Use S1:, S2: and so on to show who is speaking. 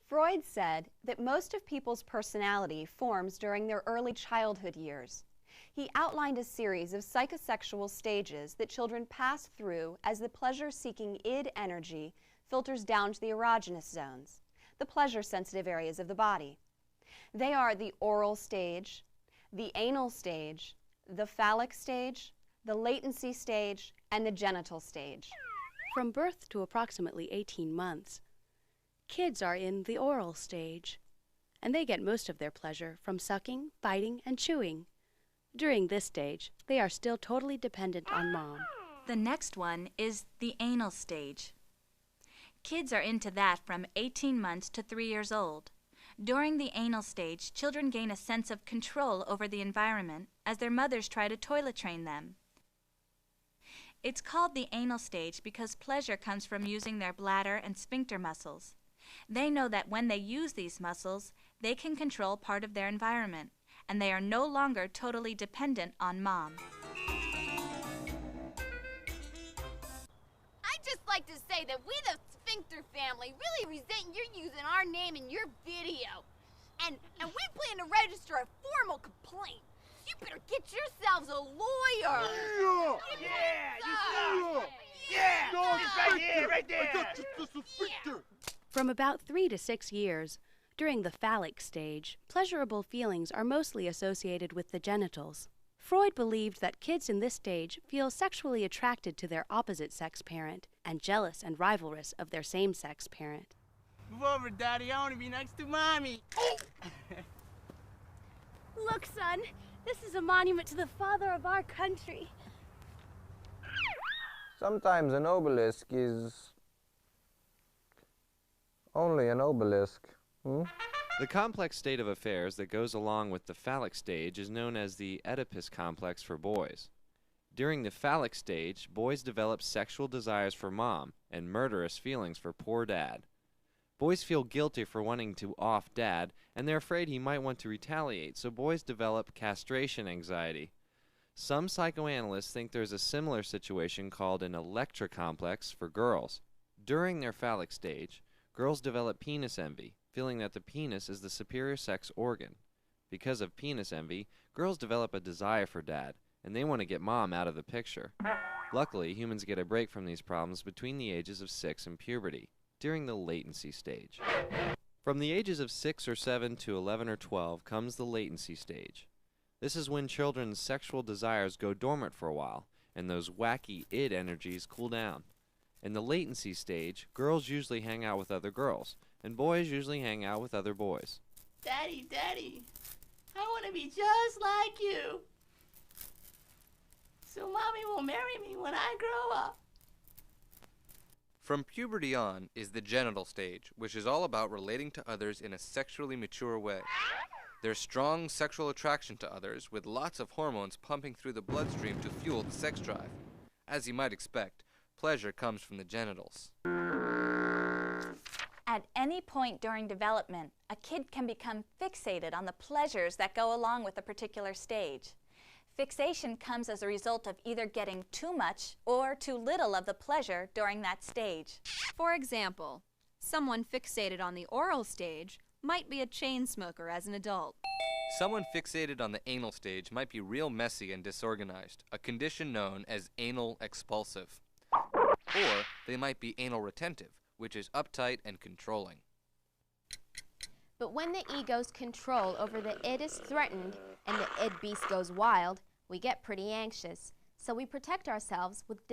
S1: Freud said that most of people's personality forms during their early childhood years. He outlined a series of psychosexual stages that children pass through as the pleasure-seeking id energy filters down to the erogenous zones, the pleasure-sensitive areas of the body. They are the oral stage, the anal stage, the phallic stage, the latency stage, and the genital stage.
S2: From birth to approximately 18 months, kids are in the oral stage, and they get most of their pleasure from sucking, biting, and chewing. During this stage, they are still totally dependent on mom.
S3: The next one is the anal stage. Kids are into that from 18 months to 3 years old. During the anal stage, children gain a sense of control over the environment as their mothers try to toilet train them. It's called the anal stage because pleasure comes from using their bladder and sphincter muscles. They know that when they use these muscles, they can control part of their environment, and they are no longer totally dependent on mom.
S4: I'd just like to say that we, the Sphincter family, really resent your using our name in your video. And we plan to register a formal complaint. You better get yourselves a lawyer.
S5: Right there.
S2: From about 3 to 6 years, during the phallic stage, pleasurable feelings are mostly associated with the genitals. Freud believed that kids in this stage feel sexually attracted to their opposite-sex parent and jealous and rivalrous of their same-sex parent.
S5: Move over, Daddy. I want to be next to Mommy.
S6: Look, son, this is a monument to the father of our country.
S7: Sometimes an obelisk is only an obelisk.
S8: The complex state of affairs that goes along with the phallic stage is known as the Oedipus complex for boys. During the phallic stage, boys develop sexual desires for mom and murderous feelings for poor dad. Boys feel guilty for wanting to off dad, and they're afraid he might want to retaliate, so boys develop castration anxiety. Some psychoanalysts think there's a similar situation called an Electra complex for girls. During their phallic stage, girls develop penis envy, feeling that the penis is the superior sex organ. Because of penis envy, girls develop a desire for dad, and they want to get mom out of the picture. Luckily, humans get a break from these problems between the ages of 6 and puberty, during the latency stage. From the ages of 6 or 7 to 11 or 12 comes the latency stage. This is when children's sexual desires go dormant for a while, and those wacky id energies cool down. In the latency stage, girls usually hang out with other girls, and boys usually hang out with other boys.
S5: Daddy, I want to be just like you. So Mommy will marry me when I grow up.
S9: From puberty on is the genital stage, which is all about relating to others in a sexually mature way. There's strong sexual attraction to others, with lots of hormones pumping through the bloodstream to fuel the sex drive. As you might expect, pleasure comes from the genitals.
S3: At any point during development, a kid can become fixated on the pleasures that go along with a particular stage. Fixation comes as a result of either getting too much or too little of the pleasure during that stage.
S1: For example, someone fixated on the oral stage might be a chain smoker as an adult.
S9: Someone fixated on the anal stage might be real messy and disorganized, a condition known as anal expulsive. Or they might be anal retentive, which is uptight and controlling.
S6: But when the ego's control over the id is threatened and the id beast goes wild, we get pretty anxious. So we protect ourselves with